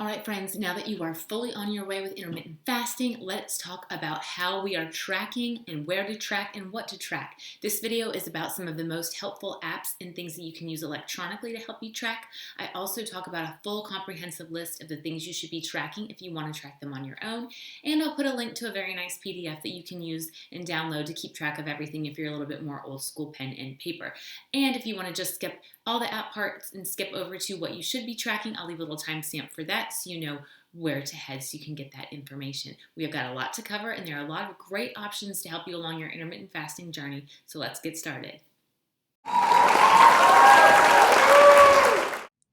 All right, friends, now that you are fully on your way with intermittent fasting, let's talk about how we are tracking and where to track and what to track. This video is about some of the most helpful apps and things that you can use electronically to help you track. I also talk about a full comprehensive list of the things you should be tracking if you want to track them on your own. And I'll put a link to a very nice PDF that you can use and download to keep track of everything if you're a little bit more old school pen and paper. And if you want to just skip all the app parts and skip over to what you should be tracking, I'll leave a little timestamp for that so you know where to head so you can get that information. We have got a lot to cover and there are a lot of great options to help you along your intermittent fasting journey. So let's get started.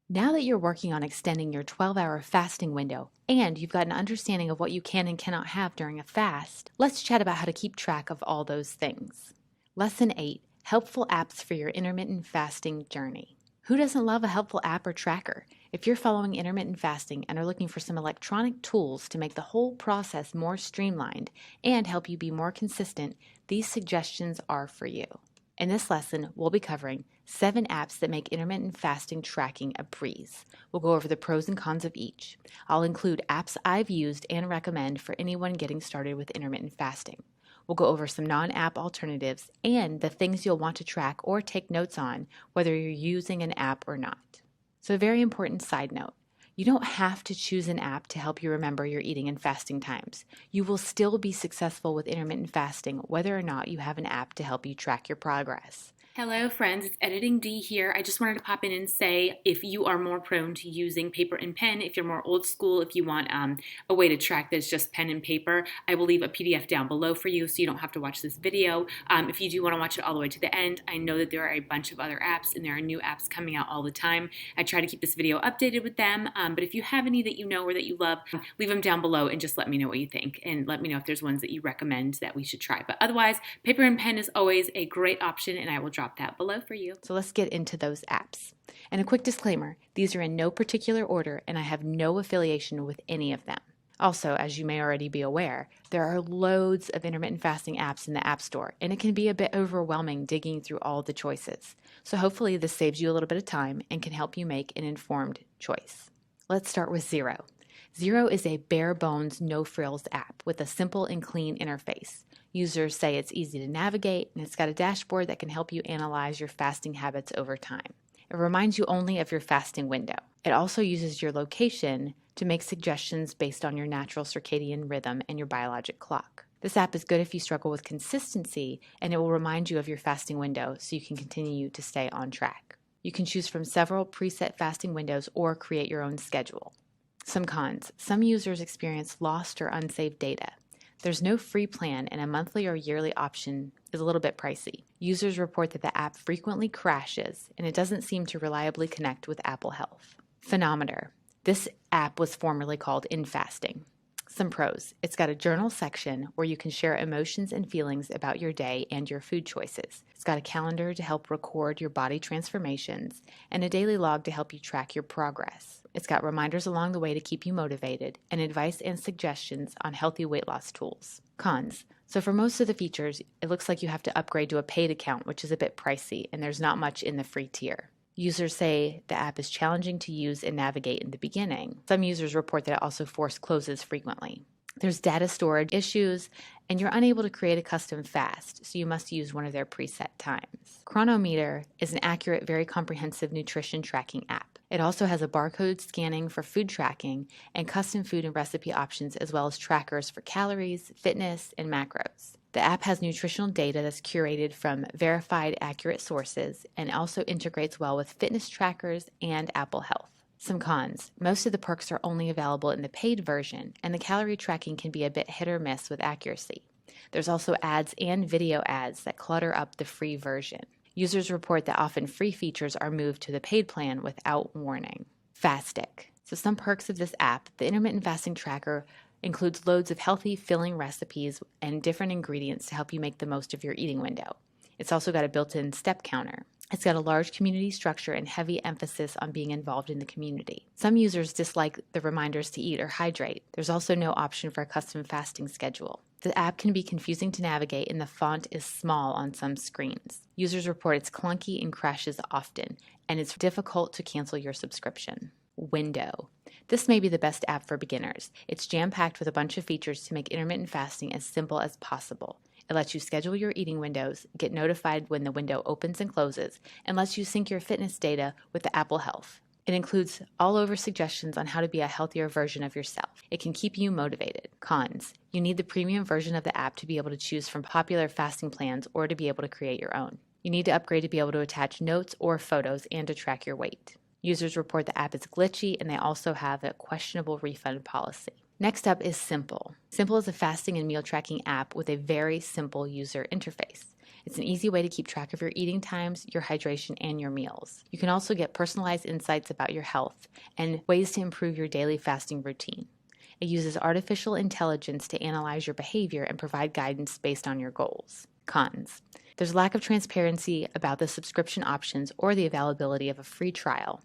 Now that you're working on extending your 12-hour fasting window and you've got an understanding of what you can and cannot have during a fast, let's chat about how to keep track of all those things. Lesson 8, Helpful Apps for Your Intermittent Fasting Journey. Who doesn't love a helpful app or tracker? If you're following intermittent fasting and are looking for some electronic tools to make the whole process more streamlined and help you be more consistent, these suggestions are for you. In this lesson, we'll be covering 7 apps that make intermittent fasting tracking a breeze. We'll go over the pros and cons of each. I'll include apps I've used and recommend for anyone getting started with intermittent fasting. We'll go over some non-app alternatives and the things you'll want to track or take notes on, whether you're using an app or not. So a very important side note. You don't have to choose an app to help you remember your eating and fasting times. You will still be successful with intermittent fasting whether or not you have an app to help you track your progress. Hello friends, it's Editing D here. I just wanted to pop in and say if you are more prone to using paper and pen, if you're more old school, if you want a way to track that's just pen and paper, I will leave a PDF down below for you so you don't have to watch this video. If you do want to watch it all the way to the end, I know that there are a bunch of other apps and there are new apps coming out all the time. I try to keep this video updated with them, but if you have any that you know or that you love, leave them down below and just let me know what you think and let me know if there's ones that you recommend that we should try. But otherwise, paper and pen is always a great option and I will drop that below for you. So let's get into those apps. And a quick disclaimer, these are in no particular order and I have no affiliation with any of them. Also, as you may already be aware, there are loads of intermittent fasting apps in the App Store, and it can be a bit overwhelming digging through all the choices. So hopefully this saves you a little bit of time and can help you make an informed choice. Let's start with Zero. Zero is a bare bones, no frills app with a simple and clean interface. Users say it's easy to navigate and it's got a dashboard that can help you analyze your fasting habits over time. It reminds you only of your fasting window. It also uses your location to make suggestions based on your natural circadian rhythm and your biologic clock. This app is good if you struggle with consistency and it will remind you of your fasting window so you can continue to stay on track. You can choose from several preset fasting windows or create your own schedule. Some cons. Some users experience lost or unsaved data. There's no free plan and a monthly or yearly option is a little bit pricey. Users report that the app frequently crashes and it doesn't seem to reliably connect with Apple Health. Phenometer. This app was formerly called InFasting. Some pros. It's got a journal section where you can share emotions and feelings about your day and your food choices. It's got a calendar to help record your body transformations and a daily log to help you track your progress. It's got reminders along the way to keep you motivated and advice and suggestions on healthy weight loss tools. Cons. So for most of the features, it looks like you have to upgrade to a paid account, which is a bit pricey, and there's not much in the free tier. Users say the app is challenging to use and navigate in the beginning. Some users report that it also force closes frequently. There's data storage issues, and you're unable to create a custom fast, so you must use one of their preset times. Chronometer is an accurate, very comprehensive nutrition tracking app. It also has a barcode scanning for food tracking and custom food and recipe options, as well as trackers for calories, fitness, and macros. The app has nutritional data that's curated from verified, accurate sources and also integrates well with fitness trackers and Apple Health. Some cons. Most of the perks are only available in the paid version, and the calorie tracking can be a bit hit or miss with accuracy. There's also ads and video ads that clutter up the free version. Users report that often free features are moved to the paid plan without warning. Fastic. So some perks of this app, the intermittent fasting tracker includes loads of healthy, filling recipes and different ingredients to help you make the most of your eating window. It's also got a built-in step counter. It's got a large community structure and heavy emphasis on being involved in the community. Some users dislike the reminders to eat or hydrate. There's also no option for a custom fasting schedule. The app can be confusing to navigate and the font is small on some screens. Users report it's clunky and crashes often, and it's difficult to cancel your subscription. Window. This may be the best app for beginners. It's jam-packed with a bunch of features to make intermittent fasting as simple as possible. It lets you schedule your eating windows, get notified when the window opens and closes, and lets you sync your fitness data with the Apple Health. It includes all-over suggestions on how to be a healthier version of yourself. It can keep you motivated. Cons: you need the premium version of the app to be able to choose from popular fasting plans or to be able to create your own. You need to upgrade to be able to attach notes or photos and to track your weight. Users report the app is glitchy, and they also have a questionable refund policy. Next up is Simple. Simple is a fasting and meal tracking app with a very simple user interface. It's an easy way to keep track of your eating times, your hydration, and your meals. You can also get personalized insights about your health and ways to improve your daily fasting routine. It uses artificial intelligence to analyze your behavior and provide guidance based on your goals. Cons: there's lack of transparency about the subscription options or the availability of a free trial.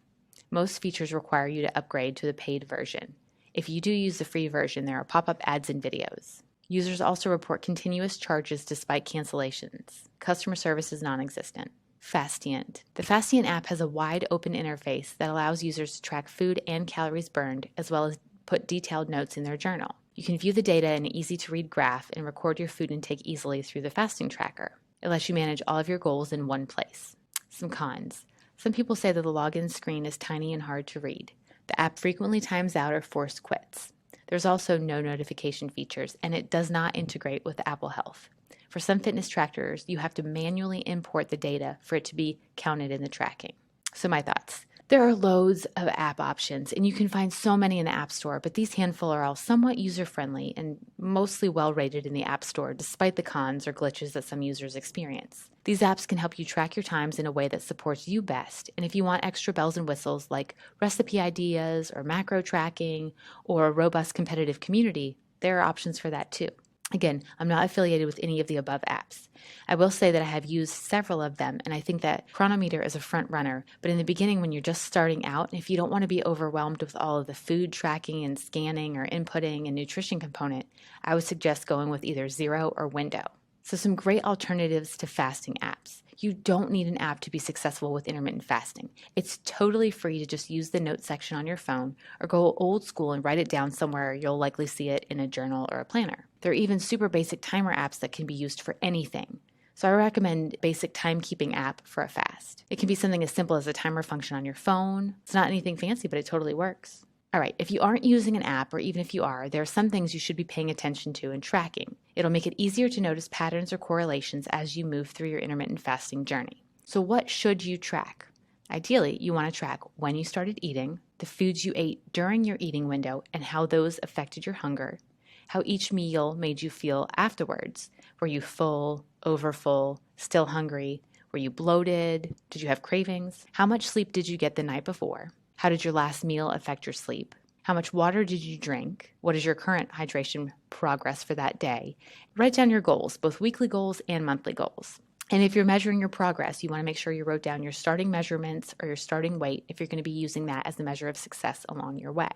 Most features require you to upgrade to the paid version. If you do use the free version, there are pop-up ads and videos. Users also report continuous charges despite cancellations. Customer service is non-existent. Fastient. The Fastient app has a wide open interface that allows users to track food and calories burned, as well as put detailed notes in their journal. You can view the data in an easy-to-read graph and record your food intake easily through the fasting tracker. It lets you manage all of your goals in one place. Some cons. Some people say that the login screen is tiny and hard to read. The app frequently times out or forced quits. There's also no notification features, and it does not integrate with Apple Health. For some fitness trackers, you have to manually import the data for it to be counted in the tracking. So my thoughts. There are loads of app options, and you can find so many in the App Store, but these handful are all somewhat user-friendly and mostly well-rated in the App Store, despite the cons or glitches that some users experience. These apps can help you track your times in a way that supports you best, and if you want extra bells and whistles like recipe ideas or macro tracking or a robust competitive community, there are options for that too. Again, I'm not affiliated with any of the above apps. I will say that I have used several of them, and I think that Chronometer is a front runner, but in the beginning when you're just starting out, and if you don't want to be overwhelmed with all of the food tracking and scanning or inputting and nutrition component, I would suggest going with either Zero or Window. So some great alternatives to fasting apps. You don't need an app to be successful with intermittent fasting. It's totally free to just use the notes section on your phone or go old school and write it down somewhere you'll likely see it in a journal or a planner. There are even super basic timer apps that can be used for anything. So I recommend Basic Timekeeping app for a fast. It can be something as simple as a timer function on your phone. It's not anything fancy, but it totally works. All right, if you aren't using an app, or even if you are, there are some things you should be paying attention to and tracking. It'll make it easier to notice patterns or correlations as you move through your intermittent fasting journey. So what should you track? Ideally, you want to track when you started eating, the foods you ate during your eating window, and how those affected your hunger, how each meal made you feel afterwards. Were you full, overfull, still hungry? Were you bloated? Did you have cravings? How much sleep did you get the night before? How did your last meal affect your sleep? How much water did you drink? What is your current hydration progress for that day? Write down your goals, both weekly goals and monthly goals. And if you're measuring your progress, you want to make sure you wrote down your starting measurements or your starting weight if you're going to be using that as a measure of success along your way.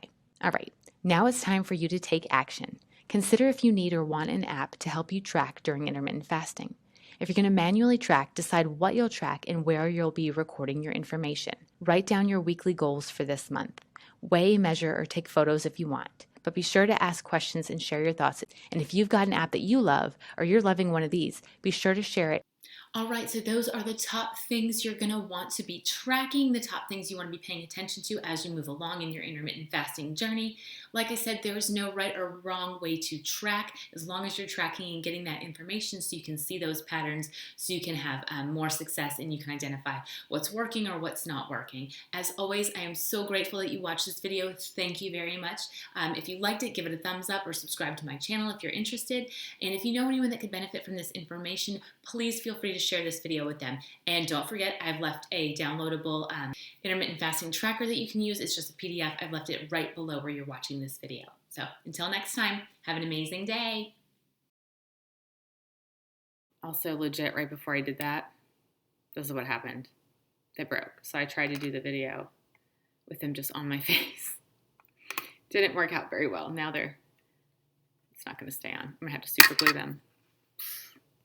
All right, now it's time for you to take action. Consider if you need or want an app to help you track during intermittent fasting. If you're going to manually track, decide what you'll track and where you'll be recording your information. Write down your weekly goals for this month. Weigh, measure, or take photos if you want. But be sure to ask questions and share your thoughts. And if you've got an app that you love or you're loving one of these, be sure to share it. All right, so those are the top things you're going to want to be tracking, the top things you want to be paying attention to as you move along in your intermittent fasting journey. Like I said, there is no right or wrong way to track as long as you're tracking and getting that information so you can see those patterns, so you can have more success and you can identify what's working or what's not working. As always, I am so grateful that you watched this video. Thank you very much. If you liked it, give it a thumbs up or subscribe to my channel if you're interested. And if you know anyone that could benefit from this information, please feel free to share this video with them. And don't forget, I've left a downloadable intermittent fasting tracker that you can use. It's just a PDF. I've left it right below where you're watching this video. So until next time, have an amazing day. Also legit, right before I did that, this is what happened. They broke. So I tried to do the video with them just on my face. Didn't work out very well. Now it's not going to stay on. I'm going to have to super glue them.